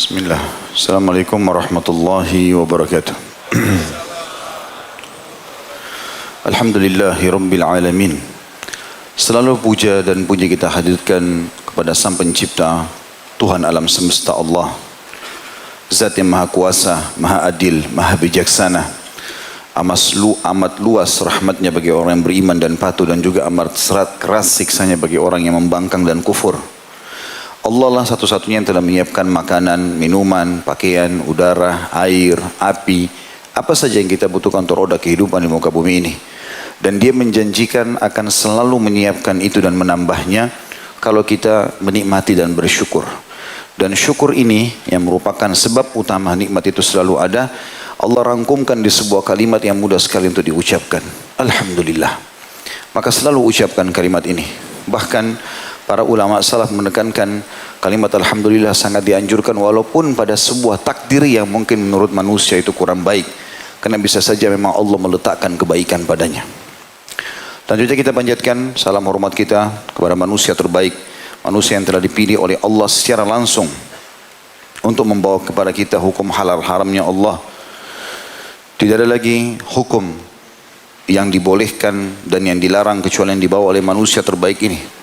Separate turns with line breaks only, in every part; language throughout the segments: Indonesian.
Bismillah. Assalamualaikum warahmatullahi wabarakatuh. Alhamdulillahi rabbil alamin. Selalu puja dan puji kita hadirkan kepada Sang Pencipta, Tuhan alam semesta Allah, Zat yang Maha Kuasa, Maha Adil, Maha Bijaksana. Amat luas rahmatnya bagi orang yang beriman dan patuh, dan juga amat keras siksanya bagi orang yang membangkang dan kufur. Allah lah satu-satunya yang telah menyiapkan makanan, minuman, pakaian, udara, air, api, apa saja yang kita butuhkan untuk roda kehidupan di muka bumi ini. Dan Dia menjanjikan akan selalu menyiapkan itu dan menambahnya kalau kita menikmati dan bersyukur. Dan syukur ini yang merupakan sebab utama nikmat itu selalu ada, Allah rangkumkan di sebuah kalimat yang mudah sekali untuk diucapkan. Alhamdulillah. Maka selalu ucapkan kalimat ini. Bahkan para ulama salaf menekankan kalimat Alhamdulillah sangat dianjurkan walaupun pada sebuah takdir yang mungkin menurut manusia itu kurang baik. Karena bisa saja memang Allah meletakkan kebaikan padanya. Selanjutnya kita panjatkan salam hormat kita kepada manusia terbaik. Manusia yang telah dipilih oleh Allah secara langsung untuk membawa kepada kita hukum halal haramnya Allah. Tidak ada lagi hukum yang dibolehkan dan yang dilarang kecuali yang dibawa oleh manusia terbaik ini.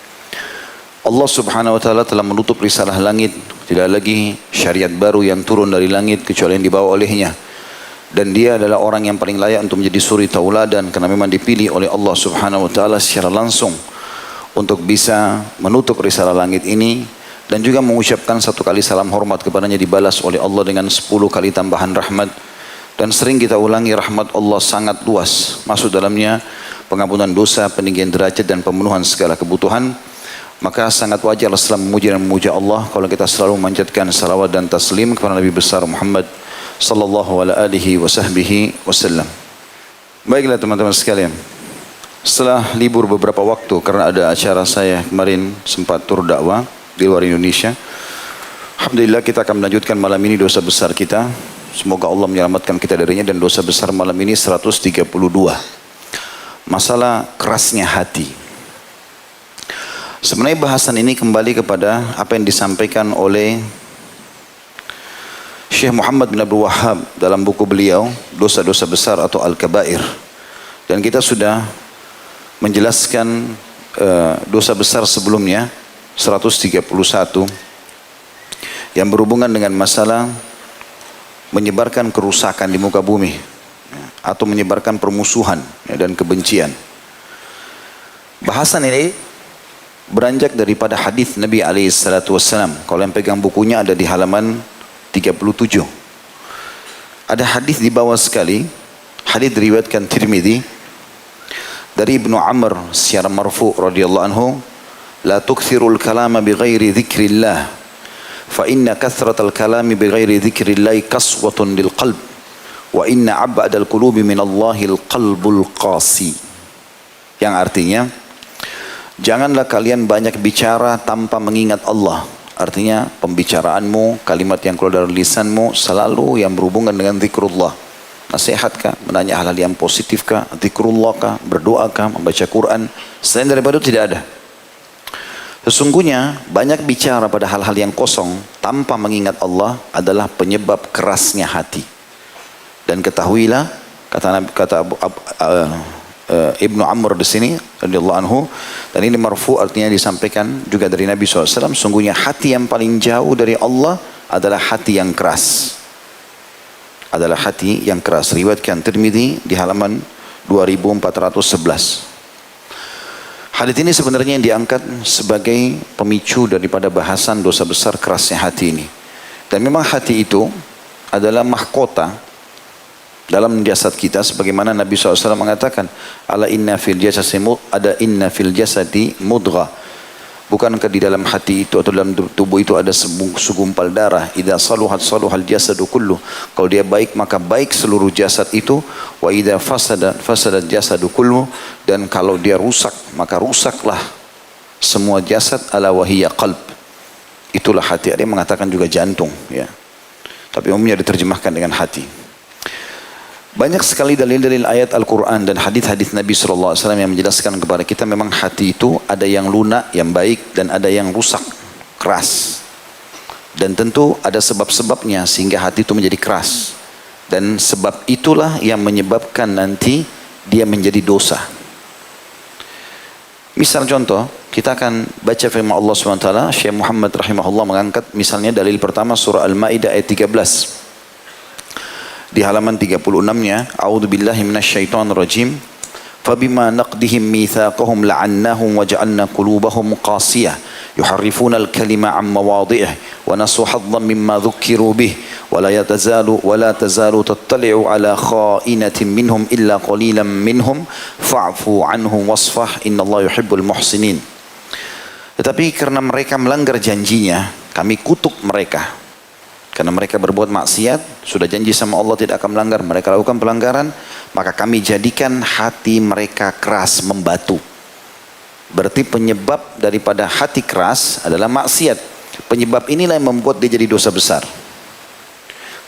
Allah subhanahu wa ta'ala telah menutup risalah langit. Tidak lagi syariat baru yang turun dari langit kecuali yang dibawa olehnya. Dan Dia adalah orang yang paling layak untuk menjadi suri tauladan, karena memang dipilih oleh Allah subhanahu wa ta'ala secara langsung untuk bisa menutup risalah langit ini. Dan juga mengucapkan satu kali salam hormat kepadanya dibalas oleh Allah dengan 10 kali tambahan rahmat. Dan sering kita ulangi, rahmat Allah sangat luas. Masuk dalamnya pengampunan dosa, peninggian derajat, dan pemenuhan segala kebutuhan. Maka sangat wajar setelah memuji dan memuja Allah kalau kita selalu memanjatkan salawat dan taslim kepada Nabi besar Muhammad sallallahu alaihi wasallam. Baiklah teman-teman sekalian, setelah libur beberapa waktu karena ada acara saya kemarin sempat tur dakwah di luar Indonesia, alhamdulillah kita akan melanjutkan malam ini dosa besar kita. Semoga Allah menyelamatkan kita darinya. Dan dosa besar malam ini 132, masalah kerasnya hati. Sebenarnya bahasan ini kembali kepada apa yang disampaikan oleh Syekh Muhammad bin Abdul Wahhab dalam buku beliau Dosa-dosa Besar atau Al-Kabair. Dan kita sudah menjelaskan dosa besar sebelumnya 131 yang berhubungan dengan masalah menyebarkan kerusakan di muka bumi atau menyebarkan permusuhan dan kebencian. Bahasan ini beranjak daripada hadis Nabi SAW. Kalau yang pegang bukunya ada di halaman 37. Ada hadis di bawah sekali. Hadis diriwayatkan Tirmidzi dari Ibnu Amr secara marfu radhiyallahu anhu, la tukthirul kalama bighairi dzikrillah fa inna kathratal kalami bighairi dzikrillah kaswatun lil qalb wa inna ab'adal qulubi minallahil qalbul qasi. Yang artinya, janganlah kalian banyak bicara tanpa mengingat Allah. Artinya pembicaraanmu, kalimat yang keluar dari lisanmu selalu yang berhubungan dengan zikrullah. Nasihatkah, menanya hal-hal yang positifkah, zikrullahkah, berdoakah, membaca Quran. Selain daripada itu tidak ada. Sesungguhnya banyak bicara pada hal-hal yang kosong tanpa mengingat Allah adalah penyebab kerasnya hati. Dan ketahuilah, kata Ibnu Amr di sini radhiyallahu anhu, dan ini marfu artinya disampaikan juga dari Nabi SAW, sungguhnya hati yang paling jauh dari Allah adalah hati yang keras. Adalah hati yang keras. Riwayatkan Tirmidzi di halaman 2411. Hadis ini sebenarnya yang diangkat sebagai pemicu daripada bahasan dosa besar kerasnya hati ini. Dan memang hati itu adalah mahkota dalam jasad kita, sebagaimana Nabi SAW mengatakan, ala inna fil jasadi mudghah. Bukankah di dalam hati itu atau dalam tubuh itu ada segumpal darah. Idza saluhat saluhal jasadu kullu. Kalau dia baik maka baik seluruh jasad itu. Wa idza fasada jasadu kullu. Dan kalau dia rusak maka rusaklah semua jasad. Ala wahiyya qalb. Itulah hati. Ada yang mengatakan juga jantung, ya. Tapi umumnya diterjemahkan dengan hati. Banyak sekali dalil-dalil ayat Al-Quran dan hadis-hadis Nabi SAW yang menjelaskan kepada kita memang hati itu ada yang lunak, yang baik, dan ada yang rusak, keras. Dan tentu ada sebab-sebabnya sehingga hati itu menjadi keras. Dan sebab itulah yang menyebabkan nanti dia menjadi dosa. Misal contoh, kita akan baca firman Allah SWT. Syekh Muhammad rahimahullah mengangkat misalnya dalil pertama surah Al-Ma'idah ayat 13. Di halaman 36-nya, A'udzubillahi minasyaitonirrajim. Fabima naqdihim mitsaqahum la'annahum waja'alna qulubahum qasiyah yuharrifuna al-kalima 'an mawadhi'ihi wa nasu haddan mimma dhukkiru bih wa la tazalu tattali'u 'ala kha'inatin minhum illa qalilan minhum fa'fu 'anhum wasfah innallaha yuhibbul muhsinin. Tetapi karena mereka melanggar janjinya, kami kutuk mereka. Karena mereka berbuat maksiat, sudah janji sama Allah tidak akan melanggar, mereka lakukan pelanggaran, maka kami jadikan hati mereka keras, membatu. Berarti penyebab daripada hati keras adalah maksiat. Penyebab inilah yang membuat dia jadi dosa besar.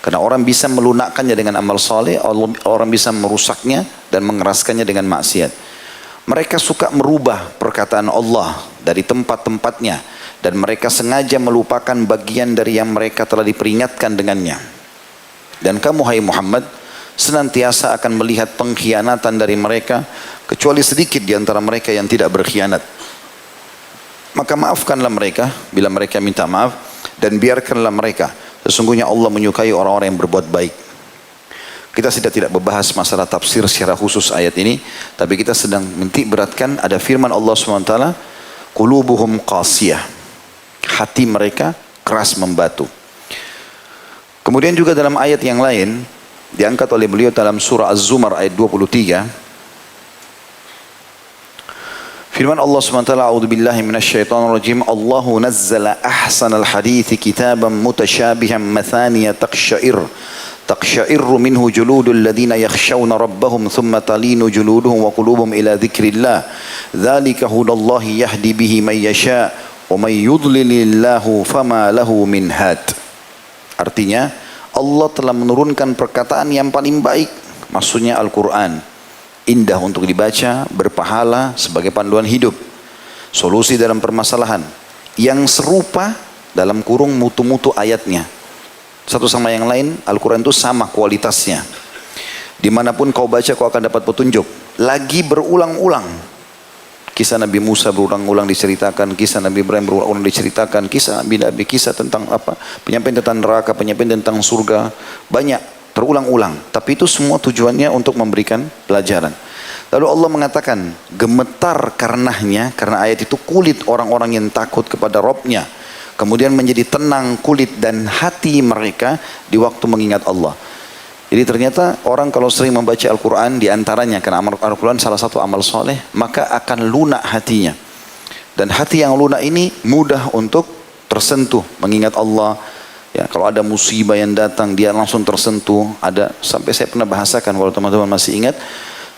Karena orang bisa melunakkannya dengan amal soleh, orang bisa merusaknya dan mengeraskannya dengan maksiat. Mereka suka merubah perkataan Allah dari tempat-tempatnya. Dan mereka sengaja melupakan bagian dari yang mereka telah diperingatkan dengannya. Dan kamu hai Muhammad senantiasa akan melihat pengkhianatan dari mereka, kecuali sedikit di antara mereka yang tidak berkhianat. Maka maafkanlah mereka bila mereka minta maaf, dan biarkanlah mereka. Sesungguhnya Allah menyukai orang-orang yang berbuat baik. Kita tidak membahas masalah tafsir secara khusus ayat ini, tapi kita sedang menitik beratkan ada firman Allah SWT, qulubuhum qasiyah. Hati mereka keras membatu. Kemudian juga dalam ayat yang lain diangkat oleh beliau dalam surah Az-Zumar ayat 23. Firman Allah SWT, A'udzubillahi minasyaitonirrajim. Allahu nazzala ahsanal hadithi kitaban mutasyabihan mathaniya taqsha'irru minhu juludul ladhina yakhshawna rabbahum thumma talinu juluduhum wa qulubuhum ila dhikrillah. Dzalika hudallahi yahdi bihi man yasha' وَمَنْ يُضْلِلِ اللَّهُ فَمَا لَهُ مِنْ هَادٍ. Artinya Allah telah menurunkan perkataan yang paling baik, maksudnya Al-Quran, indah untuk dibaca, berpahala sebagai panduan hidup, solusi dalam permasalahan, yang serupa dalam kurung mutu-mutu ayatnya, satu sama yang lain. Al-Quran itu sama kualitasnya, dimanapun kau baca kau akan dapat petunjuk. Lagi berulang-ulang kisah Nabi Musa berulang-ulang diceritakan, kisah Nabi Ibrahim berulang-ulang diceritakan, kisah Nabi, kisah tentang apa, penyampaian tentang neraka, penyampaian tentang surga, banyak terulang-ulang. Tapi itu semua tujuannya untuk memberikan pelajaran. Lalu Allah mengatakan gemetar karena ayat itu kulit orang-orang yang takut kepada Rabbnya, kemudian menjadi tenang kulit dan hati mereka di waktu mengingat Allah. Jadi ternyata orang kalau sering membaca Al-Quran, diantaranya karena Al-Quran salah satu amal soleh, maka akan lunak hatinya. Dan hati yang lunak ini mudah untuk tersentuh mengingat Allah. Ya, kalau ada musibah yang datang dia langsung tersentuh. Ada, sampai saya pernah bahasakan kalau teman-teman masih ingat,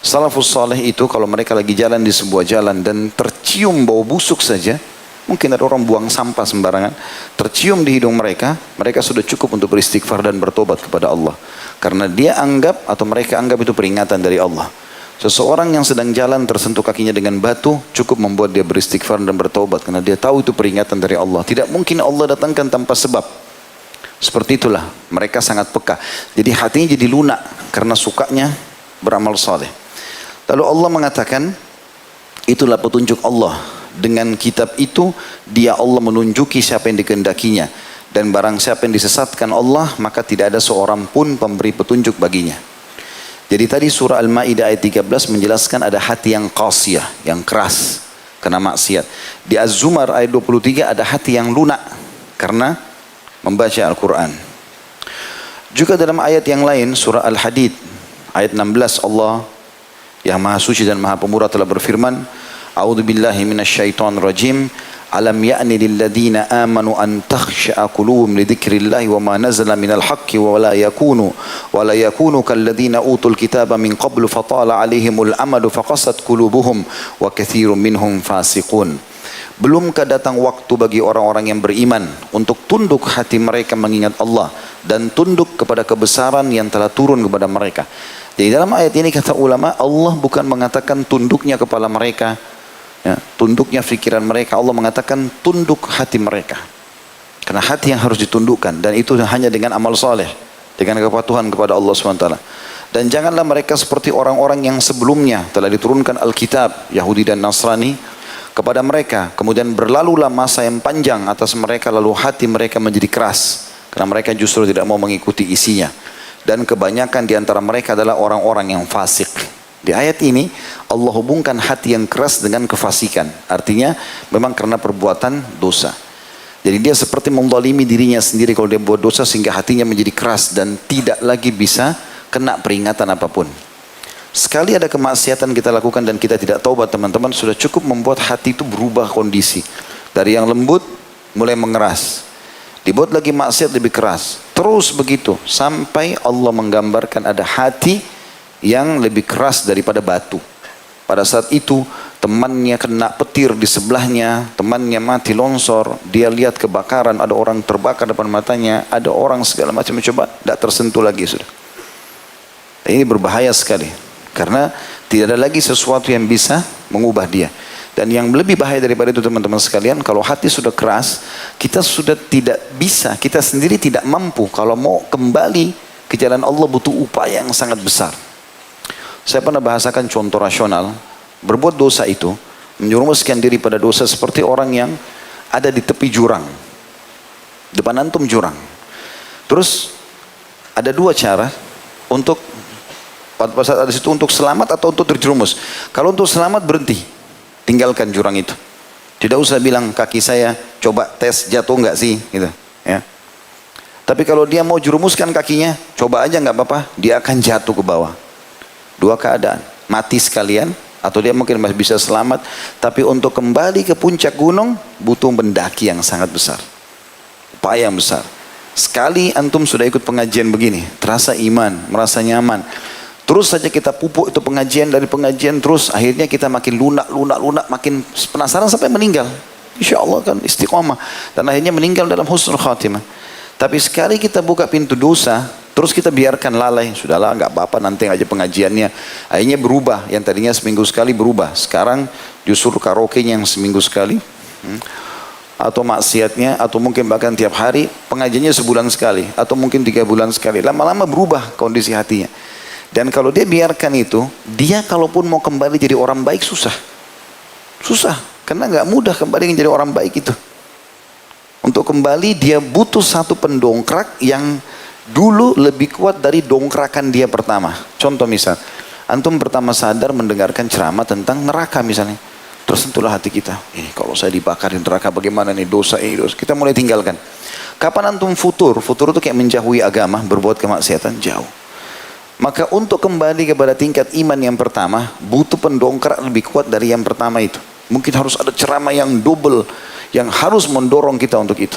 salafus soleh itu kalau mereka lagi jalan di sebuah jalan dan tercium bau busuk saja, mungkin ada orang buang sampah sembarangan, tercium di hidung mereka, mereka sudah cukup untuk beristighfar dan bertobat kepada Allah. Karena dia anggap atau mereka anggap itu peringatan dari Allah. Seseorang yang sedang jalan tersentuh kakinya dengan batu, cukup membuat dia beristighfar dan bertobat. Karena dia tahu itu peringatan dari Allah. Tidak mungkin Allah datangkan tanpa sebab. Seperti itulah, mereka sangat peka. Jadi hatinya jadi lunak karena sukanya beramal saleh. Lalu Allah mengatakan, itulah petunjuk Allah. Dengan kitab itu, dia Allah menunjuki siapa yang dikehendakinya. Dan barang siapa yang disesatkan Allah, maka tidak ada seorang pun pemberi petunjuk baginya. Jadi tadi surah Al-Ma'idah ayat 13 menjelaskan ada hati yang qasiyah, yang keras karena maksiat. Di Az-Zumar ayat 23 ada hati yang lunak karena membaca Al-Quran. Juga dalam ayat yang lain, surah Al-Hadid ayat 16, Allah yang Maha Suci dan Maha Pemurah telah berfirman, A'udzubillahi minasyaitonirrajim. Alam ya'ni lilladina amanu an takhsha'a qulubuhum li dzikrillahi wa ma nazala minal haqqi wa la yakunu kalladina utul kitaba min qablu fatala 'alaihimul amadu faqasat qulubuhum wa katsirun minhum fasiqun. Belumkah datang waktu bagi orang-orang yang beriman untuk tunduk hati mereka mengingat Allah dan tunduk kepada kebesaran yang telah turun kepada mereka. Jadi dalam ayat ini kata ulama, Allah bukan mengatakan tunduknya kepala mereka, ya, tunduknya fikiran mereka. Allah mengatakan tunduk hati mereka. Karena hati yang harus ditundukkan, dan itu hanya dengan amal soleh, dengan kepatuhan kepada Allah SWT. Dan janganlah mereka seperti orang-orang yang sebelumnya telah diturunkan Alkitab, Yahudi dan Nasrani, kepada mereka. Kemudian berlalulah masa yang panjang atas mereka, lalu hati mereka menjadi keras. Karena mereka justru tidak mau mengikuti isinya. Dan kebanyakan di antara mereka adalah orang-orang yang fasik. Di ayat ini Allah hubungkan hati yang keras dengan kefasikan. Artinya memang karena perbuatan dosa. Jadi dia seperti menzalimi dirinya sendiri kalau dia buat dosa, sehingga hatinya menjadi keras dan tidak lagi bisa kena peringatan apapun. Sekali ada kemaksiatan kita lakukan dan kita tidak taubat, teman-teman, sudah cukup membuat hati itu berubah kondisi. Dari yang lembut mulai mengeras. Dibuat lagi maksiat lebih keras. Terus begitu sampai Allah menggambarkan ada hati yang lebih keras daripada batu. Pada saat itu temannya kena petir di sebelahnya, temannya mati longsor, dia lihat kebakaran, ada orang terbakar depan matanya, ada orang segala macam, coba tidak tersentuh lagi sudah. Ini berbahaya sekali, karena tidak ada lagi sesuatu yang bisa mengubah dia. Dan yang lebih bahaya daripada itu, teman-teman sekalian, kalau hati sudah keras, kita sudah tidak bisa, kita sendiri tidak mampu. Kalau mau kembali ke jalan Allah butuh upaya yang sangat besar. Saya pernah bahasakan contoh rasional. Berbuat dosa itu menjerumuskan diri pada dosa seperti orang yang ada di tepi jurang. Depan antum jurang. Terus ada dua cara untuk pada saat ada situ, untuk selamat atau untuk terjerumus. Kalau untuk selamat, berhenti, tinggalkan jurang itu. Tidak usah bilang kaki saya coba tes jatuh enggak sih, gitu. Ya. Tapi kalau dia mau jerumuskan kakinya, coba aja nggak apa-apa, dia akan jatuh ke bawah. Dua keadaan, mati sekalian, atau dia mungkin masih bisa selamat, tapi untuk kembali ke puncak gunung butuh mendaki yang sangat besar, upaya yang besar. Sekali antum sudah ikut pengajian begini, terasa iman, merasa nyaman, terus saja kita pupuk itu pengajian dari pengajian, terus akhirnya kita makin lunak, makin penasaran sampai meninggal. Insya Allah kan istiqomah, dan akhirnya meninggal dalam husnul khatimah. Tapi sekali kita buka pintu dosa, terus kita biarkan lalai, sudahlah nggak apa-apa, nanti aja pengajiannya. Akhirnya berubah, yang tadinya seminggu sekali berubah, sekarang justru karaoke-nya yang seminggu sekali, atau maksiatnya, atau mungkin bahkan tiap hari, pengajiannya sebulan sekali, atau mungkin 3 bulan sekali. Lama-lama berubah kondisi hatinya. Dan kalau dia biarkan itu, dia kalaupun mau kembali jadi orang baik susah, karena nggak mudah kembali menjadi orang baik itu. Untuk kembali dia butuh satu pendongkrak yang dulu lebih kuat dari dongkrakan dia pertama. Contoh misal, antum pertama sadar mendengarkan ceramah tentang neraka misalnya, terus tentulah hati kita, ini kalau saya dibakar di neraka bagaimana nih, dosa ini, dosa. Kita mulai tinggalkan. Kapan antum futur itu kayak menjauhi agama, berbuat kemaksiatan, jauh. Maka untuk kembali kepada tingkat iman yang pertama, butuh pendongkrak lebih kuat dari yang pertama itu. Mungkin harus ada ceramah yang double, yang harus mendorong kita untuk itu.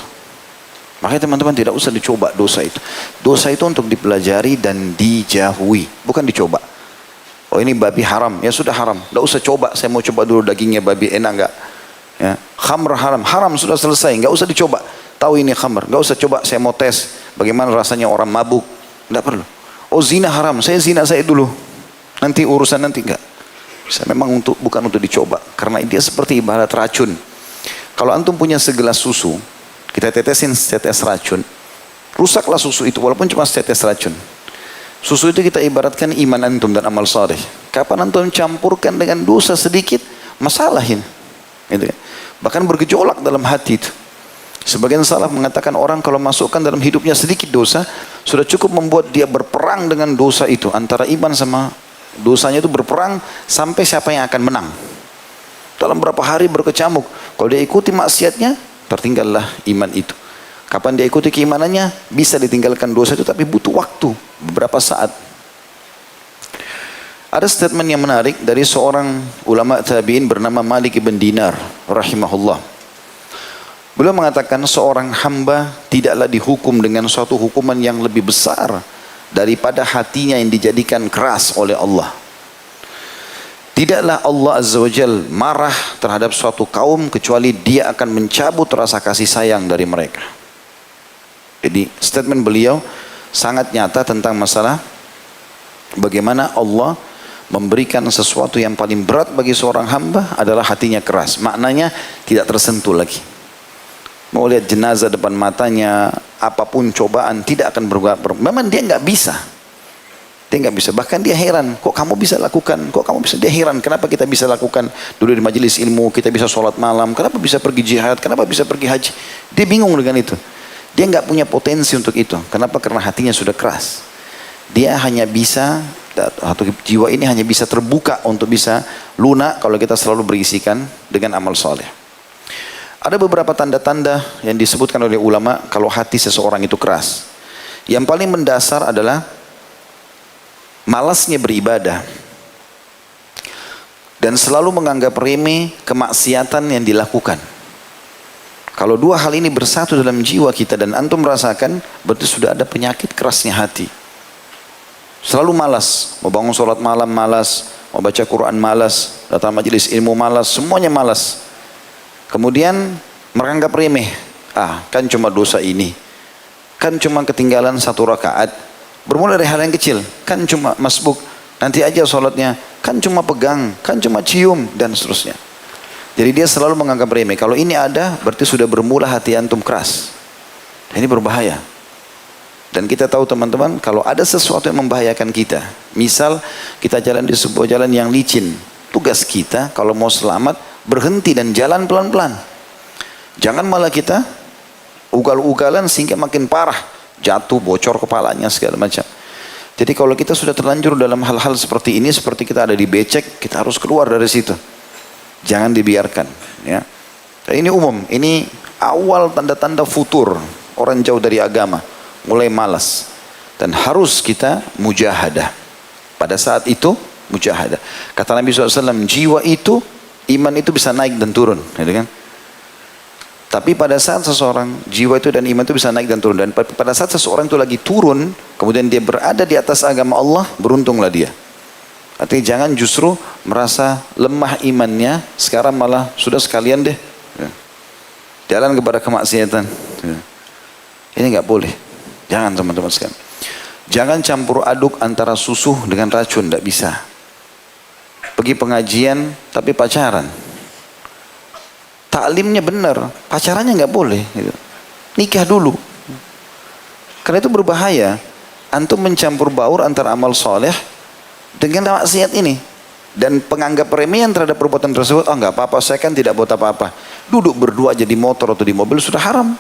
Makanya teman-teman tidak usah dicoba dosa itu. Dosa itu untuk dipelajari dan dijauhi, bukan dicoba. Oh ini babi haram, ya sudah haram, tidak usah coba. Saya mau coba dulu dagingnya babi, enak enggak? Ya. Khamr haram sudah selesai, nggak usah dicoba. Tahu ini khamr, nggak usah coba. Saya mau tes bagaimana rasanya orang mabuk, tidak perlu. Oh zina haram, saya zina saya dulu, nanti urusan nanti enggak. Saya memang bukan untuk dicoba, karena dia seperti ibarat racun. Kalau antum punya segelas susu, kita tetesin setetes racun, rusaklah susu itu walaupun cuma setetes racun. Susu itu kita ibaratkan iman antum dan amal saleh. Kapan antum campurkan dengan dosa sedikit, masalahin. Gitu. Bahkan bergejolak dalam hati itu. Sebagian salaf mengatakan orang kalau masukkan dalam hidupnya sedikit dosa, sudah cukup membuat dia berperang dengan dosa itu. Antara iman sama dosanya itu berperang sampai siapa yang akan menang. Dalam berapa hari berkecamuk. Kalau dia ikuti maksiatnya, tertinggallah iman itu. Kapan dia ikuti keimanannya, bisa ditinggalkan dosa itu, tapi butuh waktu, beberapa saat. Ada statement yang menarik dari seorang ulama tabi'in bernama Malik ibn Dinar rahimahullah. Beliau mengatakan seorang hamba tidaklah dihukum dengan suatu hukuman yang lebih besar daripada hatinya yang dijadikan keras oleh Allah. Tidaklah Allah Azza wa Jal marah terhadap suatu kaum kecuali dia akan mencabut rasa kasih sayang dari mereka. Jadi statement beliau sangat nyata tentang masalah bagaimana Allah memberikan sesuatu yang paling berat bagi seorang hamba adalah hatinya keras. Maknanya tidak tersentuh lagi. Mau lihat jenazah depan matanya, apapun cobaan tidak akan berubah. Memang dia nggak bisa. Dia nggak bisa. Bahkan dia heran, kok kamu bisa lakukan? Kok kamu bisa? Dia heran, kenapa kita bisa lakukan dulu di majelis ilmu, kita bisa sholat malam, kenapa bisa pergi jihad, kenapa bisa pergi haji? Dia bingung dengan itu. Dia nggak punya potensi untuk itu. Kenapa? Karena hatinya sudah keras. Dia hanya bisa, atau jiwa ini hanya bisa terbuka untuk bisa lunak kalau kita selalu berisikan dengan amal soleh. Ada beberapa tanda-tanda yang disebutkan oleh ulama kalau hati seseorang itu keras. Yang paling mendasar adalah malasnya beribadah dan selalu menganggap remeh kemaksiatan yang dilakukan. Kalau dua hal ini bersatu dalam jiwa kita dan antum merasakan, berarti sudah ada penyakit kerasnya hati. Selalu malas, mau bangun sholat malam malas, mau baca Quran malas, datang majelis ilmu malas, semuanya malas. Kemudian menganggap remeh, kan cuma dosa ini, kan cuma ketinggalan 1 rakaat. Bermula dari hal yang kecil, kan cuma masbuk, nanti aja sholatnya, kan cuma pegang, kan cuma cium, dan seterusnya. Jadi dia selalu menganggap remeh. Kalau ini ada, berarti sudah bermula hati antum keras. Ini berbahaya. Dan kita tahu teman-teman, kalau ada sesuatu yang membahayakan kita, misal kita jalan di sebuah jalan yang licin, tugas kita kalau mau selamat, berhenti dan jalan pelan-pelan. Jangan malah kita ugal-ugalan sehingga makin parah. Jatuh, bocor kepalanya, segala macam. Jadi kalau kita sudah terlanjur dalam hal-hal seperti ini, seperti kita ada di becek, kita harus keluar dari situ. Jangan dibiarkan. Ya. Dan ini umum, ini awal tanda-tanda futur. Orang jauh dari agama, mulai malas. Dan harus kita mujahadah. Pada saat itu, mujahadah. Kata Nabi SAW, jiwa itu, iman itu bisa naik dan turun. Gitu kan? Tapi pada saat seseorang, jiwa itu dan iman itu bisa naik dan turun. Dan pada saat seseorang itu lagi turun, kemudian dia berada di atas agama Allah, beruntunglah dia. Artinya jangan justru merasa lemah imannya, sekarang malah sudah sekalian deh. Jalan kepada kemaksiatan. Ini nggak boleh. Jangan teman-teman sekalian. Jangan campur aduk antara susu dengan racun, tidak bisa. Pergi pengajian, tapi pacaran. Taklimnya benar, pacarannya nggak boleh. Gitu. Nikah dulu. Karena itu berbahaya. Antum mencampur baur antara amal soleh dengan maksiat ini. Dan penganggap remehan terhadap perbuatan tersebut, nggak apa-apa, saya kan tidak buat apa-apa. Duduk berdua aja di motor atau di mobil sudah haram,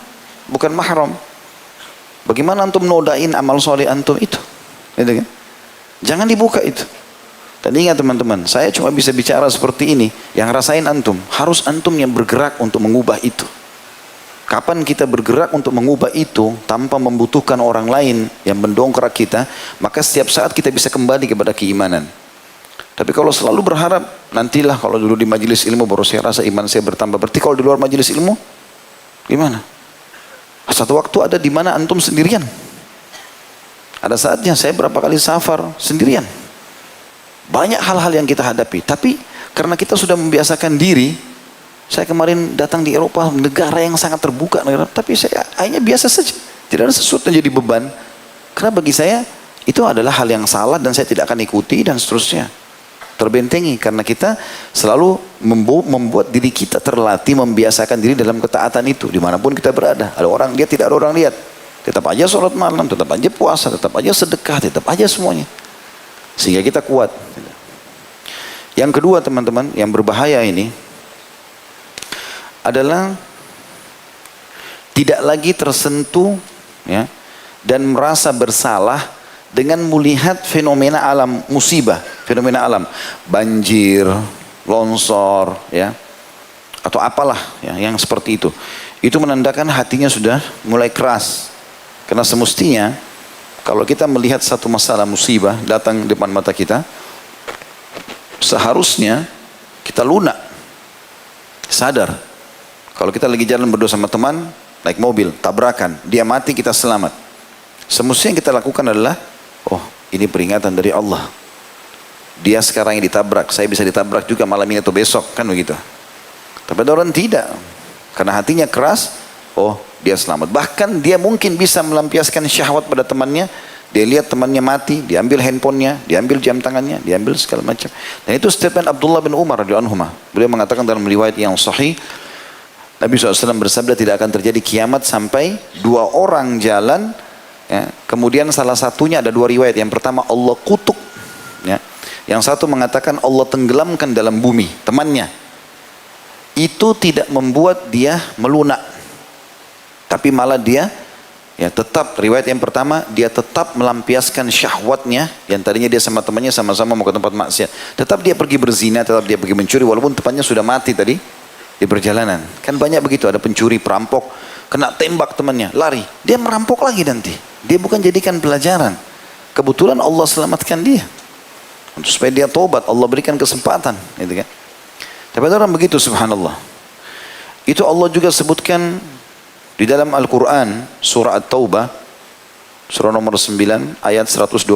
bukan mahram. Bagaimana antum nodain amal soleh antum itu? Gitu kan? Jangan dibuka itu. Dan ingat teman-teman, saya cuma bisa bicara seperti ini. Yang rasain antum, harus antum yang bergerak untuk mengubah itu. Kapan kita bergerak untuk mengubah itu tanpa membutuhkan orang lain yang mendongkrak kita, maka setiap saat kita bisa kembali kepada keimanan. Tapi kalau selalu berharap, nantilah kalau dulu di majelis ilmu baru saya rasa iman saya bertambah. Berarti kalau di luar majelis ilmu, gimana? Satu waktu ada di mana antum sendirian. Ada saatnya saya berapa kali safar sendirian. Banyak hal-hal yang kita hadapi. Tapi karena kita sudah membiasakan diri. Saya kemarin datang di Eropa, negara yang sangat terbuka. Tapi saya hanya biasa saja. Tidak ada sesuatu yang jadi beban. Karena bagi saya itu adalah hal yang salah dan saya tidak akan ikuti dan seterusnya. Terbentengi karena kita selalu membuat diri kita terlatih membiasakan diri dalam ketaatan itu. Dimanapun kita berada. Ada orang lihat, tidak ada orang lihat. Tetap aja sholat malam, tetap aja puasa, tetap aja sedekah, tetap aja semuanya. Sehingga kita kuat. Yang kedua teman-teman, yang berbahaya ini adalah tidak lagi tersentuh ya, dan merasa bersalah dengan melihat fenomena alam, musibah, fenomena alam, banjir, longsor, ya, atau apalah ya, yang seperti itu. Itu menandakan hatinya sudah mulai keras. Karena semestinya kalau kita melihat satu masalah musibah datang depan mata kita, seharusnya kita lunak, sadar. Kalau kita lagi jalan berdua sama teman, naik mobil, tabrakan, dia mati, kita selamat. Semestinya yang kita lakukan adalah, oh ini peringatan dari Allah. Dia sekarang yang ditabrak, saya bisa ditabrak juga malam ini atau besok, kan begitu. Tapi ada orang tidak, karena hatinya keras, oh dia selamat. Bahkan dia mungkin bisa melampiaskan syahwat pada temannya. Dia lihat temannya mati, diambil handphonenya, diambil jam tangannya, diambil segala macam. Dan itu statement Abdullah bin Umar radhiyallahu anhu. Beliau mengatakan dalam riwayat yang sahih, Nabi SAW bersabda tidak akan terjadi kiamat sampai dua orang jalan, ya. Kemudian salah satunya ada dua riwayat. Yang pertama Allah kutuk, ya. Yang satu mengatakan Allah tenggelamkan dalam bumi temannya. Itu tidak membuat dia melunak, tapi malah dia, ya, tetap, riwayat yang pertama dia tetap melampiaskan syahwatnya. Yang tadinya dia sama temannya sama-sama mau ke tempat maksiat, tetap dia pergi berzina, tetap dia pergi mencuri walaupun temannya sudah mati tadi di perjalanan. Kan banyak begitu, ada pencuri, perampok, kena tembak temannya, lari, dia merampok lagi nanti. Dia bukan jadikan pelajaran. Kebetulan Allah selamatkan dia, untuk supaya dia tobat, Allah berikan kesempatan, gitu kan. Tapi ada orang begitu, subhanallah. Itu Allah juga sebutkan di dalam Al-Quran, surah At-Taubah, surah nomor 9, ayat 126.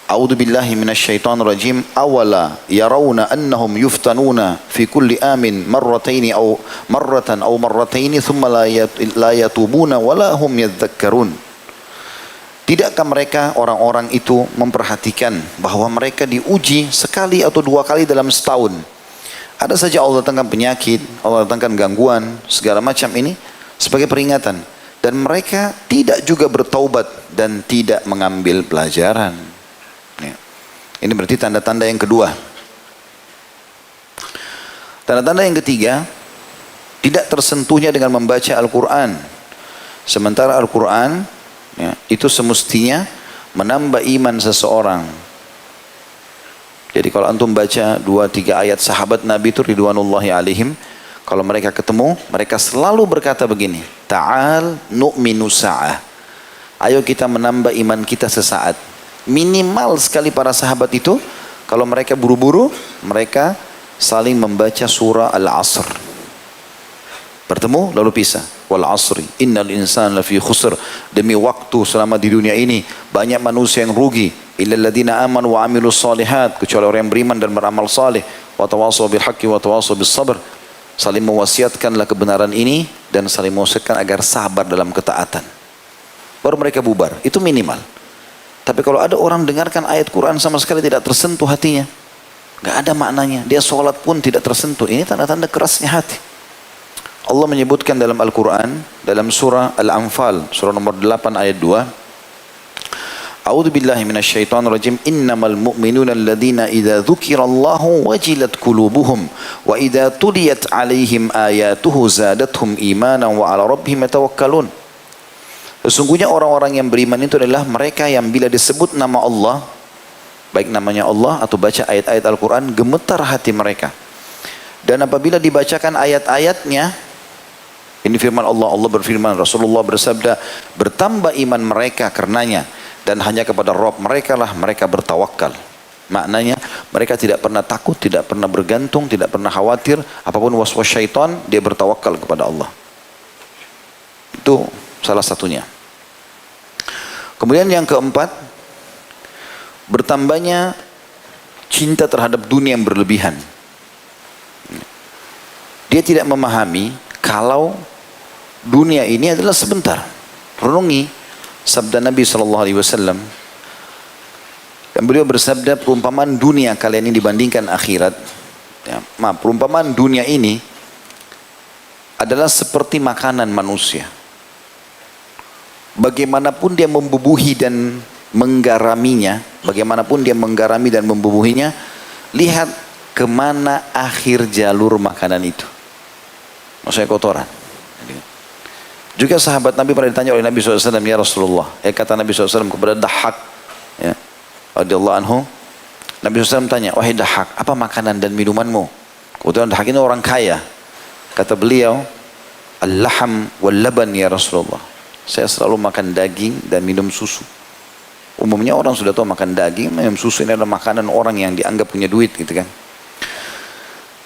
A'udzu billahi minasyaitonir rajim. Awala yarawna annahum yuftanuna fi kulli amin marrataini aw marrataini thumma la yatubuna wala hum yadhakkarun. Tidakkah mereka orang-orang itu memperhatikan bahwa mereka diuji sekali atau dua kali dalam setahun? Ada saja Allah datangkan penyakit, Allah datangkan gangguan, segala macam ini sebagai peringatan. Dan mereka tidak juga bertaubat dan tidak mengambil pelajaran. Ini berarti tanda-tanda yang kedua. Tanda-tanda yang ketiga, tidak tersentuhnya dengan membaca Al-Quran. Sementara Al-Quran, ya, itu semestinya menambah iman seseorang. Jadi kalau antum baca 2-3 ayat sahabat Nabi itu ridwanullahi alaihim, kalau mereka ketemu, mereka selalu berkata begini, ta'al nu'minu sa'ah. Ayo kita menambah iman kita sesaat. Minimal sekali para sahabat itu, kalau mereka buru-buru, mereka saling membaca surah Al-Asr. Bertemu lalu pisah. Wal asri innal insana lafi khusr. Demi waktu selama di dunia ini banyak manusia yang rugi. Illal ladzina amanu wa amilus solihat, kecuali orang yang beriman dan beramal saleh. Wa tawassaw bil haqqi wa tawassaw bis sabr. Saling mewasiatkanlah kebenaran ini dan saling mewasiatkan agar sabar dalam ketaatan. Baru mereka bubar. Itu minimal. Tapi kalau ada orang dengarkan ayat Quran sama sekali tidak tersentuh hatinya, nggak ada maknanya, dia sholat pun tidak tersentuh, ini tanda-tanda kerasnya hati. Allah menyebutkan dalam Al-Quran, dalam surah Al-Anfal, surah nomor 8 ayat 2. A'udzu billahi minasyaitonir rajim. Innamal mu'minuna alladziina idza dzukirallahu wajilat qulubuhum wa idza tuliyat 'alaihim ayatuhu zadatuhum imanan wa 'ala rabbihim yatawakkalun. Sesungguhnya orang-orang yang beriman itu adalah mereka yang bila disebut nama Allah, baik namanya Allah atau baca ayat-ayat Al-Quran, gemetar hati mereka. Dan apabila dibacakan ayat-ayatnya, ini firman Allah, Allah berfirman, Rasulullah bersabda, bertambah iman mereka karenanya, dan hanya kepada Rabb mereka lah mereka bertawakal. Maknanya mereka tidak pernah takut, tidak pernah bergantung, tidak pernah khawatir apapun waswas syaitan, dia bertawakal kepada Allah. Itu salah satunya. Kemudian yang keempat, bertambahnya cinta terhadap dunia yang berlebihan. Dia tidak memahami kalau dunia ini adalah sebentar. Renungi sabda Nabi SAW. Dan beliau bersabda, perumpamaan dunia kalian ini dibandingkan akhirat. Ya, perumpamaan dunia ini adalah seperti makanan manusia. Bagaimanapun dia membubuhi dan menggaraminya, bagaimanapun dia menggarami dan membubuhinya, lihat kemana akhir jalur makanan itu. Maksudnya kotoran. Juga sahabat Nabi pernah ditanya oleh Nabi SAW, ya Rasulullah, kata Nabi SAW kepada Dahhak, ya, radhiyallahu anhu, Nabi SAW tanya, wahai Dahhak, apa makanan dan minumanmu? Kebetulan Dahhak ini orang kaya. Kata beliau, al-laham wal-laban ya Rasulullah. Saya selalu makan daging dan minum susu. Umumnya orang sudah tahu makan daging, minum susu ini adalah makanan orang yang dianggap punya duit, gitu kan.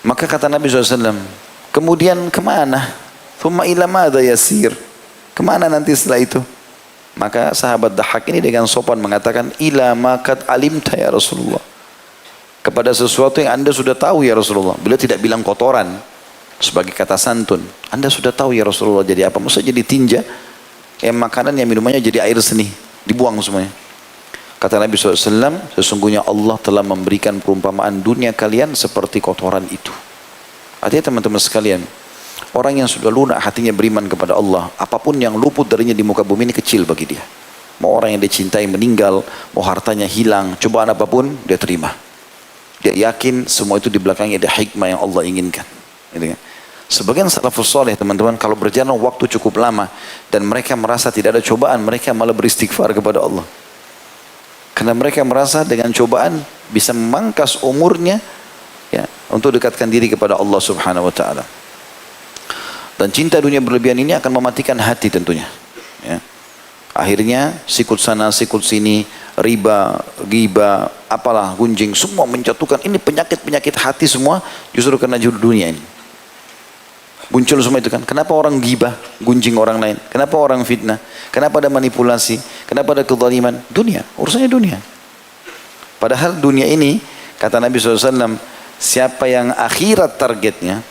Maka kata Nabi SAW, kemudian kemana? Thumma ila madza yasir? Kemana nanti setelah itu? Maka sahabat Dahhak ini dengan sopan mengatakan, ila ma qad alimta ya Rasulullah. Kepada sesuatu yang anda sudah tahu ya Rasulullah. Beliau tidak bilang kotoran sebagai kata santun. Anda sudah tahu ya Rasulullah jadi apa? Maksudnya jadi tinja. Makanan yang minumannya jadi air seni, dibuang semuanya. Kata Nabi SAW, sesungguhnya Allah telah memberikan perumpamaan dunia kalian seperti kotoran itu. Hati-hati teman-teman sekalian. Orang yang sudah lunak hatinya beriman kepada Allah, apapun yang luput darinya di muka bumi ini kecil bagi dia. Mau orang yang dia cintai meninggal, mau hartanya hilang, cobaan apapun dia terima. Dia yakin semua itu di belakangnya ada hikmah yang Allah inginkan. Gitu kan? Sebagian salafus soleh teman-teman, kalau berjalan waktu cukup lama dan mereka merasa tidak ada cobaan, mereka malah beristighfar kepada Allah. Karena mereka merasa dengan cobaan bisa memangkas umurnya, ya, untuk dekatkan diri kepada Allah Subhanahu Wa Taala. Dan cinta dunia berlebihan ini akan mematikan hati tentunya. Ya. Akhirnya sikut sana sikut sini, riba, ghibah, apalah gunjing, semua menjatuhkan. Ini penyakit-penyakit hati semua justru karena dunia ini. Muncul semua itu kan. Kenapa orang ghibah, gunjing orang lain? Kenapa orang fitnah? Kenapa ada manipulasi? Kenapa ada kezaliman? Dunia, urusannya dunia. Padahal dunia ini, kata Nabi SAW, siapa yang akhirat targetnya,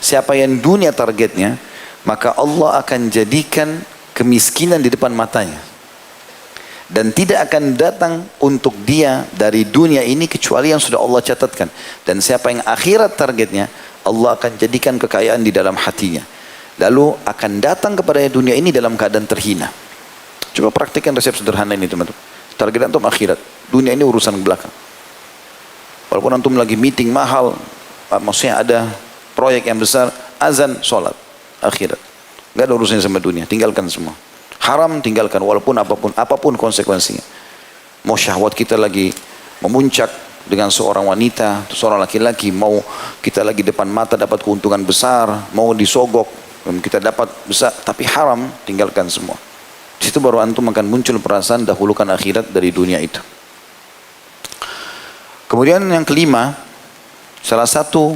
siapa yang dunia targetnya, maka Allah akan jadikan kemiskinan di depan matanya. Dan tidak akan datang untuk dia dari dunia ini kecuali yang sudah Allah catatkan. Dan siapa yang akhirat targetnya, Allah akan jadikan kekayaan di dalam hatinya. Lalu akan datang kepada dunia ini dalam keadaan terhina. Coba praktikkan resep sederhana ini teman-teman. Target antum akhirat. Dunia ini urusan belakang. Walaupun antum lagi meeting mahal, maksudnya ada proyek yang besar, azan, sholat, akhirat. Gak ada urusannya sama dunia, tinggalkan semua. Haram tinggalkan walaupun apapun konsekuensinya. Mau syahwat kita lagi memuncak dengan seorang wanita, seorang laki-laki, mau kita lagi depan mata dapat keuntungan besar, mau disogok kita dapat besar, tapi haram, tinggalkan semua. Di situ baru antum akan muncul perasaan dahulukan akhirat dari dunia itu. Kemudian yang kelima, salah satu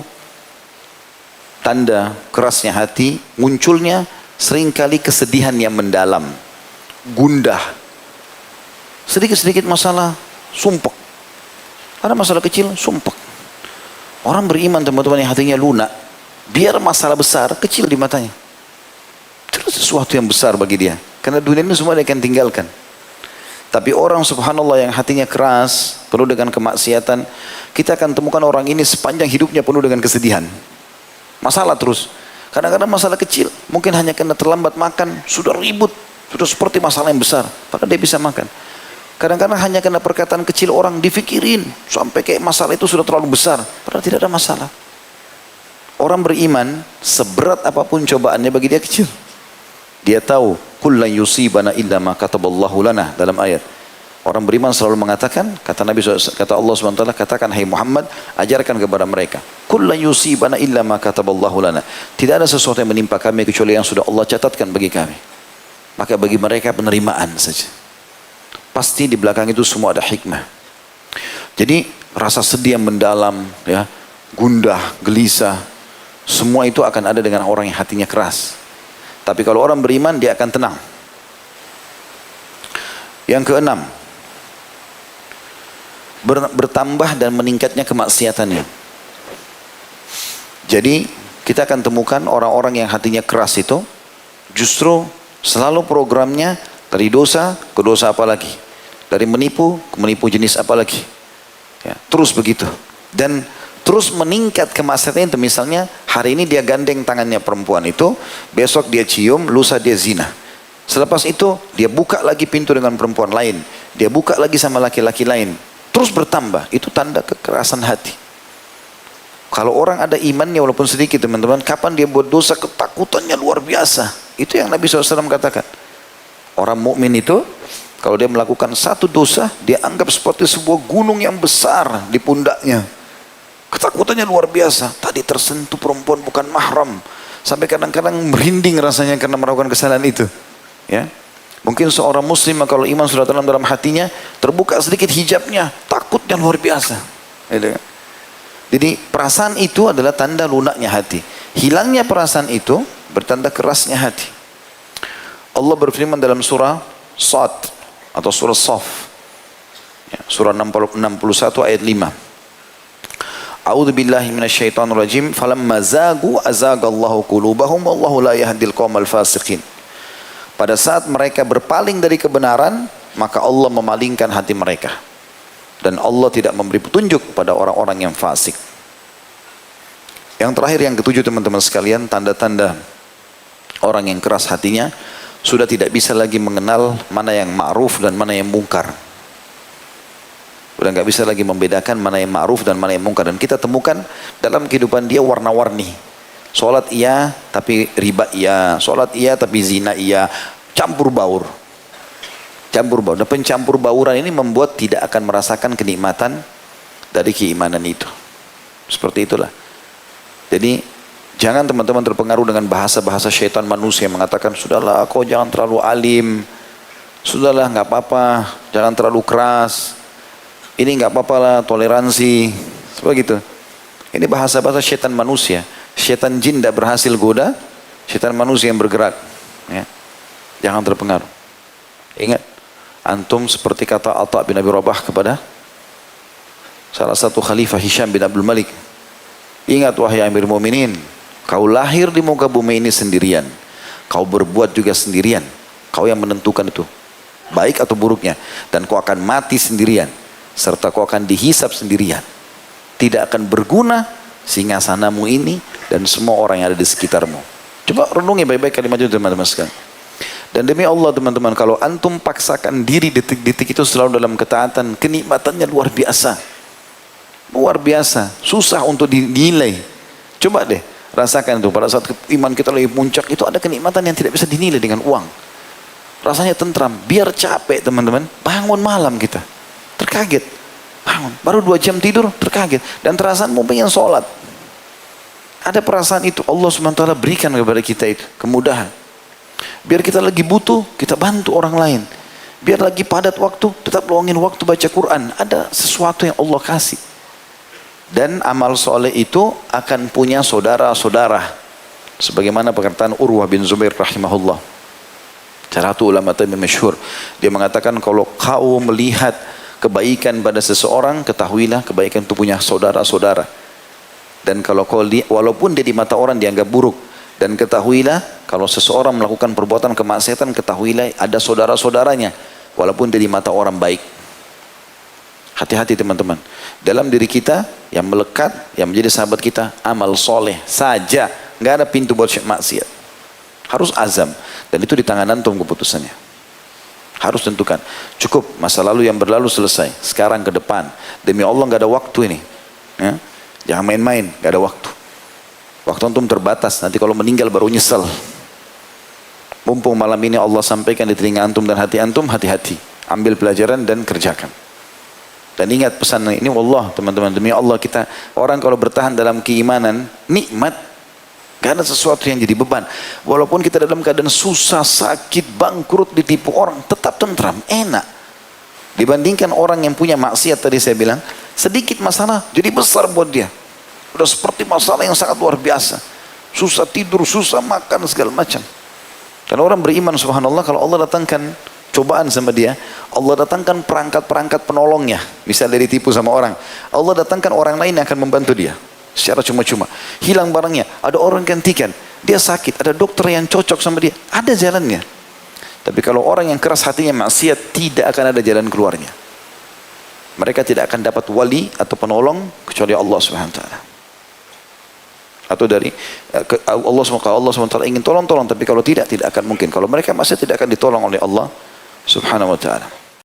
tanda kerasnya hati, munculnya seringkali kesedihan yang mendalam, gundah. Sedikit-sedikit masalah, sumpek. Ada masalah kecil, sumpek. Orang beriman teman-teman yang hatinya lunak, biar masalah besar, kecil di matanya. Terus sesuatu yang besar bagi dia. Karena dunia ini semua dia akan tinggalkan. Tapi orang subhanallah yang hatinya keras, penuh dengan kemaksiatan, kita akan temukan orang ini sepanjang hidupnya penuh dengan kesedihan. Masalah terus. Kadang-kadang masalah kecil, mungkin hanya karena terlambat makan, sudah ribut, sudah seperti masalah yang besar, padahal dia bisa makan. Kadang-kadang hanya karena perkataan kecil orang difikirin, sampai kayak masalah itu sudah terlalu besar, padahal tidak ada masalah. Orang beriman, seberat apapun cobaannya bagi dia kecil. Dia tahu, "Qul lan yusibana illa ma kataballahu lana," dalam ayat. Orang beriman selalu mengatakan, kata Nabi SAW, kata Allah SWT, katakan, "Hai Muhammad, ajarkan kepada mereka, qul lan yusibana illa ma kataballahu lana." Tidak ada sesuatu yang menimpa kami kecuali yang sudah Allah catatkan bagi kami. Maka bagi mereka penerimaan saja. Pasti di belakang itu semua ada hikmah. Jadi rasa sedih yang mendalam, ya, gundah, gelisah, semua itu akan ada dengan orang yang hatinya keras. Tapi kalau orang beriman, dia akan tenang. Yang keenam, bertambah dan meningkatnya kemaksiatannya. Jadi kita akan temukan orang-orang yang hatinya keras itu justru selalu programnya dari dosa ke dosa apa lagi, dari menipu ke menipu jenis apa lagi, ya, terus begitu. Dan terus meningkat kemaksiatan itu. Misalnya hari ini dia gandeng tangannya perempuan itu, besok dia cium, lusa dia zina. Selepas itu dia buka lagi pintu dengan perempuan lain, dia buka lagi sama laki-laki lain. Terus bertambah, itu tanda kekerasan hati. Kalau orang ada imannya walaupun sedikit teman-teman, kapan dia buat dosa ketakutannya luar biasa. Itu yang Nabi SAW katakan. Orang mukmin itu kalau dia melakukan satu dosa, dia anggap seperti sebuah gunung yang besar di pundaknya. Ketakutannya luar biasa. Tadi tersentuh perempuan bukan mahram, sampai kadang-kadang merinding rasanya karena melakukan kesalahan itu. Ya. Mungkin seorang muslim kalau iman sudah tanam dalam hatinya, terbuka sedikit hijabnya, takutnya luar biasa. Jadi perasaan itu adalah tanda lunaknya hati. Hilangnya perasaan itu bertanda kerasnya hati. Allah berfirman dalam surah Sad atau surah Saf, ya, surah 61 ayat 5. A'udzu billahi minasyaitonir rajim. Falamma zagu azagallahu qulubahum wallahu la yahdil qaumal fasiqin. Pada saat mereka berpaling dari kebenaran, maka Allah memalingkan hati mereka. Dan Allah tidak memberi petunjuk pada orang-orang yang fasik. Yang terakhir, yang ketujuh teman-teman sekalian, tanda-tanda orang yang keras hatinya sudah tidak bisa lagi mengenal mana yang ma'ruf dan mana yang mungkar. Sudah nggak bisa lagi membedakan mana yang ma'ruf dan mana yang mungkar. Dan kita temukan dalam kehidupan dia warna-warni. Sholat iya tapi riba iya, sholat iya tapi zina iya, campur baur. Campur baur. Dan pencampur bauran ini membuat tidak akan merasakan kenikmatan dari keimanan itu. Seperti itulah. Jadi jangan teman-teman terpengaruh dengan bahasa-bahasa syaitan manusia yang mengatakan, sudahlah kau jangan terlalu alim, sudahlah nggak apa-apa, jangan terlalu keras, ini nggak apa-apa lah, toleransi, seperti itu. Ini bahasa-bahasa syaitan manusia. Syaitan jin tidak berhasil goda, syaitan manusia yang bergerak. Ya. Jangan terpengaruh. Ingat, antum seperti kata Atha bin Abi Rabah kepada salah satu khalifah Hisham bin Abdul Malik. Ingat wahai Amir Mu'minin, kau lahir di muka bumi ini sendirian. Kau berbuat juga sendirian. Kau yang menentukan itu, baik atau buruknya. Dan kau akan mati sendirian. Serta kau akan dihisap sendirian. Tidak akan berguna singgasanamu ini dan semua orang yang ada di sekitarmu. Coba renungi baik-baik kalimat itu teman-teman sekalian. Dan demi Allah teman-teman, kalau antum paksakan diri detik-detik itu selalu dalam ketaatan, kenikmatannya luar biasa. Luar biasa, susah untuk dinilai. Coba deh rasakan itu pada saat iman kita lagi puncak, itu ada kenikmatan yang tidak bisa dinilai dengan uang. Rasanya tentram, biar capek teman-teman, bangun malam kita terkaget, bangun baru 2 jam tidur terkaget, dan terasa mau pengen sholat. Ada perasaan itu Allah SWT berikan kepada kita itu kemudahan. Biar kita lagi butuh, kita bantu orang lain. Biar lagi padat waktu, tetap luangin waktu baca Quran. Ada sesuatu yang Allah kasih. Dan amal soleh itu akan punya saudara-saudara. Sebagaimana perkataan Urwah bin Zubair rahimahullah. Salah satu ulama tabi'in masyhur. Dia mengatakan, kalau kau melihat kebaikan pada seseorang, ketahuilah kebaikan itu punya saudara-saudara. Dan kalau kau walaupun dia di mata orang dianggap buruk, dan ketahuilah kalau seseorang melakukan perbuatan kemaksiatan, ketahuilah ada saudara-saudaranya walaupun dia di mata orang baik. Hati-hati teman-teman. Dalam diri kita yang melekat, yang menjadi sahabat kita, amal soleh saja. Nggak ada pintu buat maksiat. Harus azam. Dan itu di tangan antum keputusannya. Harus tentukan. Cukup masa lalu yang berlalu selesai. Sekarang ke depan. Demi Allah nggak ada waktu ini. Ya? Jangan main-main. Nggak ada waktu. Waktu antum terbatas. Nanti kalau meninggal baru nyesel. Mumpung malam ini Allah sampaikan di telinga antum dan hati antum, hati-hati. Ambil pelajaran dan kerjakan. Dan ingat pesan ini, wallah teman-teman, demi Allah kita, orang kalau bertahan dalam keimanan, nikmat. Gak ada sesuatu yang jadi beban. Walaupun kita dalam keadaan susah, sakit, bangkrut, ditipu orang, tetap tentram, enak. Dibandingkan orang yang punya maksiat tadi saya bilang, sedikit masalah jadi besar buat dia. Udah seperti masalah yang sangat luar biasa. Susah tidur, susah makan, segala macam. Karena orang beriman subhanallah, kalau Allah datangkan cobaan sama dia, Allah datangkan perangkat-perangkat penolongnya. Misalnya dia ditipu sama orang, Allah datangkan orang lain yang akan membantu dia secara cuma-cuma. Hilang barangnya, ada orang gantikan. Dia sakit, ada dokter yang cocok sama dia, ada jalannya. Tapi kalau orang yang keras hatinya maksiat, tidak akan ada jalan keluarnya. Mereka tidak akan dapat wali atau penolong kecuali Allah Subhanahu wa taala. Atau dari Allah SWT ingin tolong, tapi kalau tidak akan mungkin. Kalau mereka masih tidak akan ditolong oleh Allah Subhanahu wa ta'ala.